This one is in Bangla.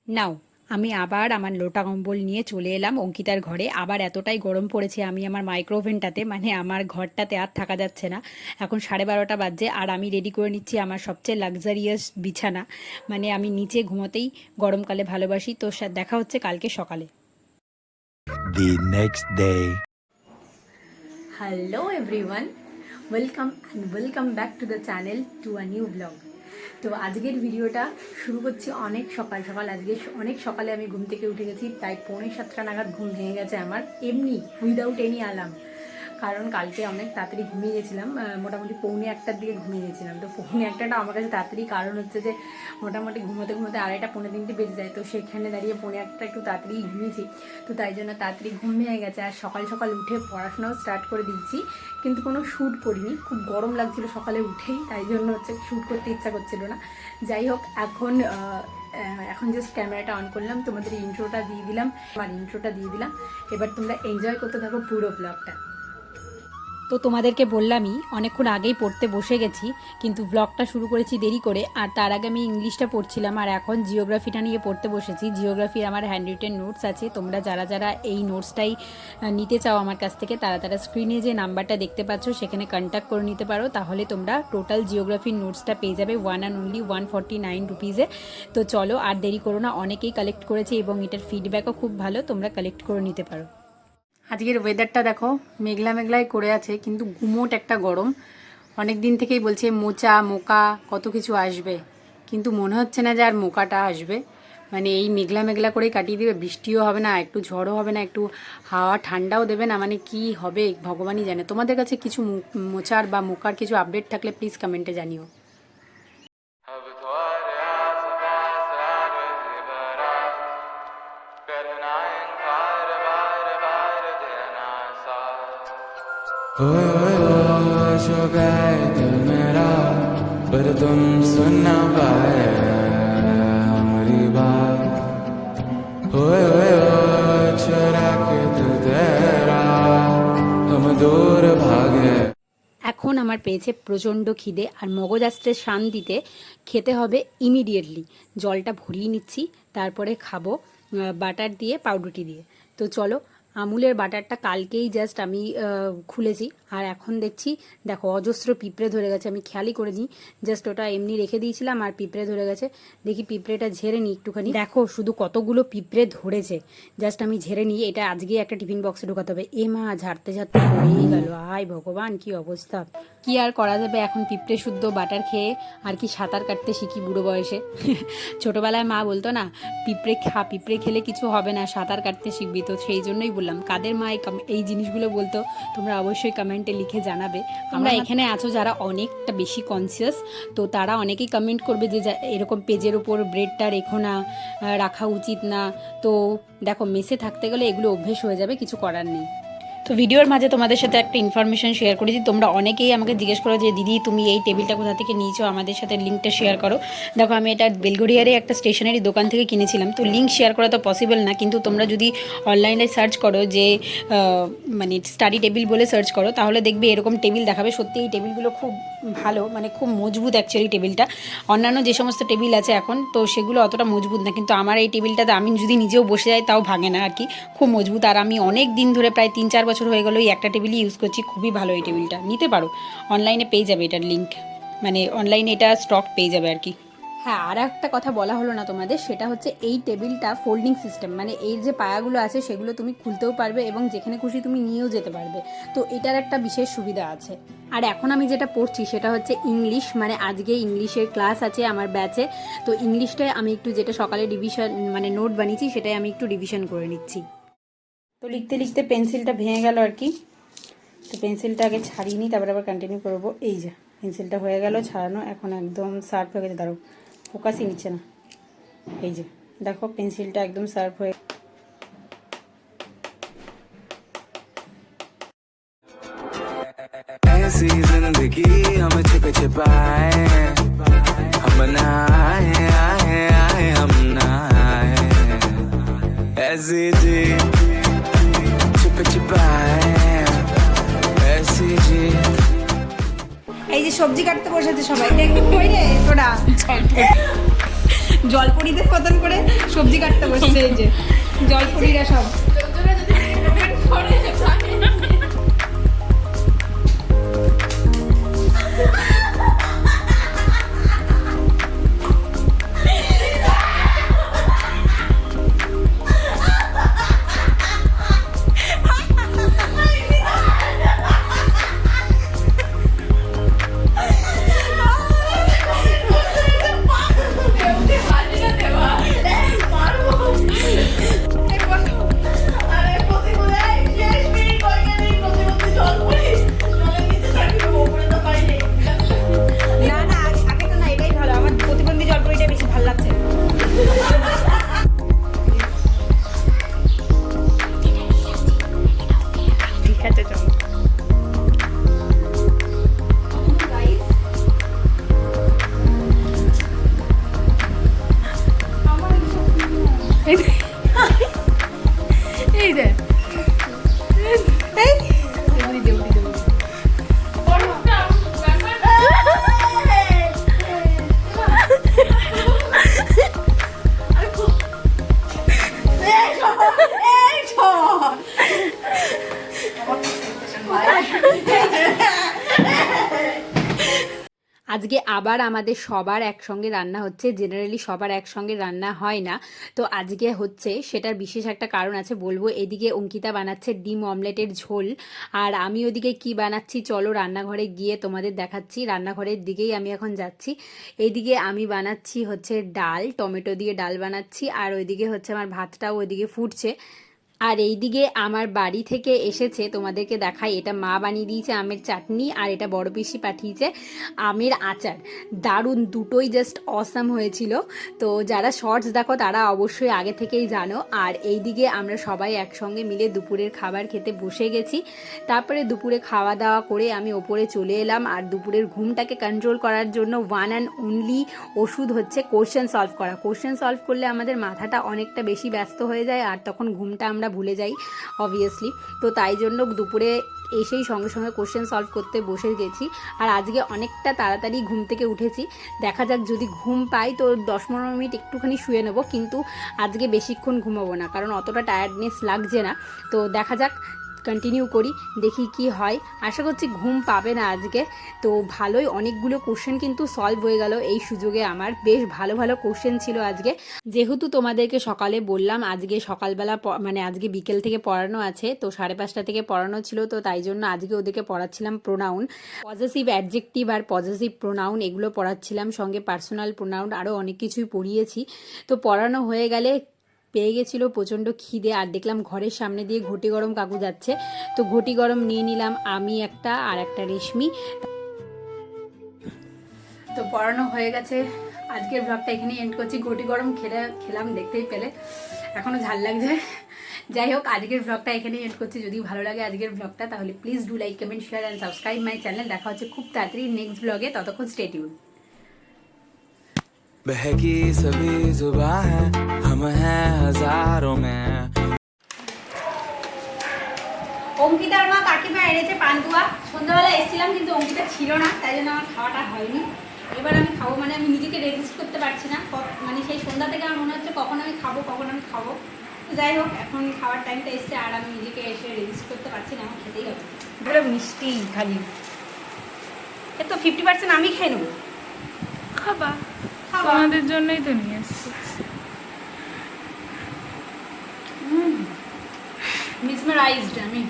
নাও আমি আবার আমার লোটা কম্বল নিয়ে চলে এলাম অঙ্কিতার ঘরে। আবার এতটাই গরম পড়েছে, আমি আমার মাইক্রোওভেনটাতে মানে আমার ঘরটাতে আর থাকা যাচ্ছে না। এখন 12:30 বাজছে আর আমি রেডি করে নিচ্ছি আমার সবচেয়ে লাক্সারিয়াস বিছানা। মানে আমি নিচে ঘুমোতেই গরমকালে ভালোবাসি। তো দেখা হচ্ছে কালকে সকালে। The next day. Hello everyone, welcome back to the channel to a new blog. তো আজকের ভিডিওটা শুরু করছি অনেক সকাল সকাল। আজকে অনেক সকালে আমি ঘুম থেকে উঠে গেছি, প্রায় 6:45 নাগাদ ঘুম ভেঙে গেছে আমার, এমনি উইদাউট এনি অ্যালার্ম। কারণ কালকে অনেক তাড়াতাড়ি ঘুমিয়ে গেছিলাম, মোটামুটি 1:45টার দিকে ঘুমিয়ে গেছিলাম। তো 1:45টা আমার কাছে তাড়াতাড়ি, কারণ হচ্ছে যে মোটামুটি ঘুমোতে 2:30 3:30 বেজে যায়। তো সেখানে দাঁড়িয়ে 1:45টা একটু তাড়াতাড়ি ঘুমিয়েছি, তো তাই জন্য তাড়াতাড়ি ঘুম ভেঙে গেছে। আর সকাল সকাল উঠে পড়াশোনাও স্টার্ট করে দিচ্ছি, কিন্তু কোনো শ্যুট করিনি, খুব গরম লাগছিল সকালে উঠেই, তাই জন্য হচ্ছে শ্যুট করতে ইচ্ছা করছিল না। যাই হোক, এখন জাস্ট ক্যামেরাটা অন করলাম, তোমাদের ইন্ট্রোটা দিয়ে দিলাম। এবার তোমরা এনজয় করতে থাকো পুরো ব্লগটা। তো তোমাদেরকে বললামই অনেকক্ষণ আগেই পড়তে বসে গেছি, কিন্তু ব্লগটা শুরু করেছি দেরি করে। আর তার আগে আমি ইংলিশটা পড়ছিলাম, আর এখন জিওগ্রাফিটা নিয়ে পড়তে বসেছি। জিওগ্রাফির আমার হ্যান্ড রিটেন নোটস আছে। তোমরা যারা এই নোটসটাই নিতে চাও আমার কাছ থেকে, তারা স্ক্রিনে যে নাম্বারটা দেখতে পাচ্ছ সেখানে কন্ট্যাক্ট করে নিতে পারো। তাহলে তোমরা টোটাল জিওগ্রাফির নোটসটা পেয়ে যাবে 1 and only 149 রুপিসে। তো চলো আর দেরি করো না, অনেকেই কালেক্ট করেছে এবং এটার ফিডব্যাকও খুব ভালো, তোমরা কালেক্ট করে নিতে পারো। আজকের ওয়েদারটা দেখো, মেঘলা মেঘলাই করে আছে, কিন্তু গুমোট একটা গরম। অনেক দিন থেকেই বলছে মোকা কত কিছু আসবে, কিন্তু মনে হচ্ছে না যে আর মোকাটা আসবে। মানে এই মেঘলা মেঘলা করেই কাটিয়ে দেবে, বৃষ্টিও হবে না, একটু ঝড়ও হবে না, একটু হাওয়া ঠান্ডাও দেবে না। মানে কি হবে ভগবানই জানে। তোমাদের কাছে কিছু মোচার বা মোকার কিছু আপডেট থাকলে প্লিজ কমেন্টে জানিও। जो गए दिल मेरा पर तुम सुन ना पाए हमारी बात। चुरा के दिल तेरा हम दूर भागे। এখন আমার পেয়েছে প্রচণ্ড খিদে, আর মগজ আসছে শান্তিতে খেতে হবে ইমিডিয়েটলি। জলটা ভরিয়ে নিচ্ছি, তারপরে খাবো বাটার দিয়ে, পাউরুটি দিয়ে। তো চলো, আমুলের বাটারটা কালকেই জাস্ট আমি খুলেছি, আর এখন দেখো অজস্র পিঁপড়ে ধরে গেছে। আমি খেয়ালই করে নিই, জাস্ট ওটা এমনি রেখে দিয়েছিলাম আর পিঁপড়ে ধরে গেছে। দেখি পিঁপড়েটা ঝেড়ে নিই একটুখানি। দেখো শুধু কতগুলো পিঁপড়ে ধরেছে, জাস্ট আমি ঝেড়ে নিই। এটা আজকে একটা টিফিন বক্সে ঢোকাতে হবে। এ মা, ঝাড়তে ঝাড়তে হয়েই গেল। হায় ভগবান, কি অবস্থা! কি আর করা যাবে, এখন পিঁপড়ে শুদ্ধ বাটার খেয়ে আর কি সাঁতার কাটতে শিখি বুড়ো বয়সে। ছোটবেলায় মা বলতো না, পিঁপড়ে খেলে কিছু হবে না, সাঁতার কাটতে শিখবি। তো সেই জন্যই বললাম, কাদের মা এই জিনিসগুলো বলতো তোমরা অবশ্যই কমেন্টে লিখে জানাবে। আমরা এখানে আছো যারা অনেকটা বেশি কনসিয়াস, তো তারা অনেকেই কমেন্ট করবে যে এরকম পেজের উপর ব্রেডটা রেখো না, রাখা উচিত না। তো দেখো, মেসে থাকতে গেলে এগুলো অভ্যেস হয়ে যাবে, কিছু করার নেই। তো ভিডিওর মাঝে তোমাদের সাথে একটা ইনফরমেশন শেয়ার করেছি। তোমরা অনেকেই আমাকে জিজ্ঞেস করো যে দিদি তুমি এই টেবিলটা কোথা থেকে নিয়েছো, আমাদের সাথে লিঙ্কটা শেয়ার করো। দেখো, আমি এটা বেলগড়িয়ারে একটা স্টেশনারি দোকান থেকে কিনেছিলাম। তো লিঙ্ক শেয়ার করা তো পসিবল না, কিন্তু তোমরা যদি অনলাইনে সার্চ করো যে মানে স্টাডি টেবিল বলে সার্চ করো, তাহলে দেখবে এরকম টেবিল দেখাবে। সত্যি এই টেবিলগুলো খুব ভালো, মানে খুব মজবুত অ্যাকচুয়ালি টেবিলটা। অন্যান্য যে সমস্ত টেবিল আছে এখন, তো সেগুলো অতটা মজবুত না, কিন্তু আমার এই টেবিলটাতে আমি যদি নিজেও বসে যাই তাও ভাঙে না আর কি, খুব মজবুত। আর আমি অনেক দিন ধরে, প্রায় 3-4 বছর হয়ে গেলো এই একটা টেবিলই ইউজ করছি। খুবই ভালো এই টেবিলটা, নিতে পারো, অনলাইনে পেয়ে যাবে এটার লিঙ্ক, মানে অনলাইনে এটা স্টক পেয়ে যাবে আর কি। হ্যাঁ, আর একটা কথা বলা হলো না তোমাদের, সেটা হচ্ছে এই টেবিলটা ফোল্ডিং সিস্টেম, মানে এর যে পায়াগুলো আছে সেগুলো তুমি খুলতেও পারবে এবং যেখানে খুশি তুমি নিয়েও যেতে পারবে। তো এটার একটা বিশেষ সুবিধা আছে। আর এখন আমি যেটা পড়ছি সেটা হচ্ছে ইংলিশ, মানে আজকে ইংলিশের ক্লাস আছে আমার ব্যাচে। তো ইংলিশটায় আমি একটু, যেটা সকালে রিভিশন মানে নোট বানিয়েছি, সেটাই আমি একটু রিভিশন করে নিচ্ছি। তো লিখতে লিখতে পেন্সিলটা ভেঙে গেল আর কি। তো পেন্সিলটা আগে ছাড়িয়ে নিই, তারপরে আবার কন্টিনিউ করবো। এই যে পেন্সিলটা হয়ে গেল ছাড়ানো, এখন একদম শার্প হয়ে গেছে। দাঁড়ো, ফোকাসই নিচ্ছে না। এই যে দেখো, পেন্সিলটা একদম শার্প হয়ে। ऐसी जिंदगी हम छिपे छिपाए, हम ना आए हम ना आए, ऐसी जी छिपे छिपाए, ऐसी जी। এই যে সবজি কাটতে বসেছে সবাই, দেখো কই রে তোরা। জলপরিদের মতন করে সবজি কাটতে বসছে এই যে জলপরিরা সব। আজকে আবার আমাদের সবার একসঙ্গে রান্না হচ্ছে। জেনারেলি সবার একসঙ্গে রান্না হয় না, তো আজকে হচ্ছে, সেটার বিশেষ একটা কারণ আছে বলবো। এদিকে অঙ্কিতা বানাচ্ছে ডিম অমলেটের ঝোল, আর আমি ওদিকে কি বানাচ্ছি চলো রান্নাঘরে গিয়ে তোমাদের দেখাচ্ছি। রান্নাঘরের দিকেই আমি এখন যাচ্ছি। এইদিকে আমি বানাচ্ছি হচ্ছে ডাল, টমেটো দিয়ে ডাল বানাচ্ছি, আর ওইদিকে হচ্ছে আমার ভাতটাও ওইদিকে ফুটছে। আর এইদিকে আমার বাড়ি থেকে এসেছে, তোমাদেরকে দেখাই, এটা মা বানিয়ে দিয়েছে আমের চাটনি, আর এটা বড় পিসি পাঠিয়েছে আমের আচার। দারুণ, দুটোই জাস্ট অসাম হয়েছিল। তো যারা শর্টস দেখো তারা অবশ্যই আগে থেকেই জানো। আর এইদিকে আমরা সবাই একসঙ্গে মিলে দুপুরের খাবার খেতে বসে গেছি। তারপরে দুপুরে খাওয়া দাওয়া করে আমি ওপরে চলে এলাম। আর দুপুরের ঘুমটাকে কন্ট্রোল করার জন্য ওয়ান অ্যান্ড অনলি ওষুধ হচ্ছে কোশ্চেন সলভ করা। কোশ্চেন সলভ করলে আমাদের মাথাটা অনেকটা বেশি ব্যস্ত হয়ে যায়, আর তখন ঘুমটা আমরা ভুলে যাই অবভিয়াসলি। তো তাই জন্য দুপুরে এসেই সঙ্গে সঙ্গে কোশ্চেন সলভ করতে বসে গেছি। আর আজকে অনেকটা তাড়াতাড়ি ঘুম থেকে উঠেছি। দেখা যাক, যদি ঘুম পাই তো 10-15 মিনিট একটুখানি শুয়ে নেব, কিন্তু আজকে বেশিক্ষণ ঘুমাবো না, কারণ অতটা টায়ার্ডনেস লাগছে না। তো দেখা যাক, কন্টিনিউ করি, দেখি কি হয়। আশা করছি ঘুম পাবে না আজকে। তো ভালোই অনেকগুলো কোশ্চেন কিন্তু সলভ হয়ে গেল এই সুযোগে। আমার বেশ ভালো ভালো কোশ্চেন ছিল আজকে। যেহেতু তোমাদেরকে সকালে বললাম আজকে সকালবেলা মানে আজকে বিকেল থেকে পড়ানো আছে, তো 5:30 থেকে পড়ানো ছিল, তো তাই জন্য আজকে ওদেরকে পড়াচ্ছিলাম প্রোনাউন, পজেসিভ অ্যাডজেক্টিভ আর পজেসিভ প্রোনাউন, এগুলো পড়াচ্ছিলাম, সঙ্গে পার্সোনাল প্রোনাউন, আরও অনেক কিছুই পড়িয়েছি। তো পড়ানো হয়ে গেলে পেয়ে গেছিলো প্রচণ্ড খিদে, আর দেখলাম ঘরের সামনে দিয়ে ঘটি গরম কাকু যাচ্ছে, তো ঘটি গরম নিয়ে নিলাম আমি একটা, আর একটা রেশমি। তো পড়ানো হয়ে গেছে, আজকের ব্লগটা এখানেই এন্ড করছি। ঘটি গরম খেলাম, দেখতেই পেলে, এখনও ঝাল লাগছে। যাই হোক, আজকের ব্লগটা এখানেই এন্ড করছি। যদি ভালো লাগে আজকের ব্লগটা তাহলে please do like, comment, share and subscribe my channel. দেখা হচ্ছে খুব তাড়াতাড়ি নেক্সট ব্লগে, ততক্ষণ স্টে টিউন। बहकी सभी जुबां हैं, हम हैं हजारों में। অঙ্কিতার মা কাকিমা এনেছে পান্তুয়া। সন্ধ্যাবেলা এসেছিলাম কিন্তু অঙ্কিতা ছিল না, তাই জন্য আমার খাওয়াটা হয়নি। এবার আমি খাবো, মানে আমি নিজেকে রেজিস্ট করতে পারছি না, মানে সেই সন্ধ্যা থেকে আমার মনে হচ্ছে কখন আমি খাবো। তো যাই হোক, এখন খাওয়ার টাইমটা এসছে, আর আমি নিজেকে এসে রেজিস্ট করতে পারছি না, আমার খেতেই হবে। পুরো মিষ্টি খালি, এ তো 50% আমি খেয়ে নেবো। খাবা, তোমাদের জন্যই তো নিয়ে এসছি। মিসমারাইজড আমি।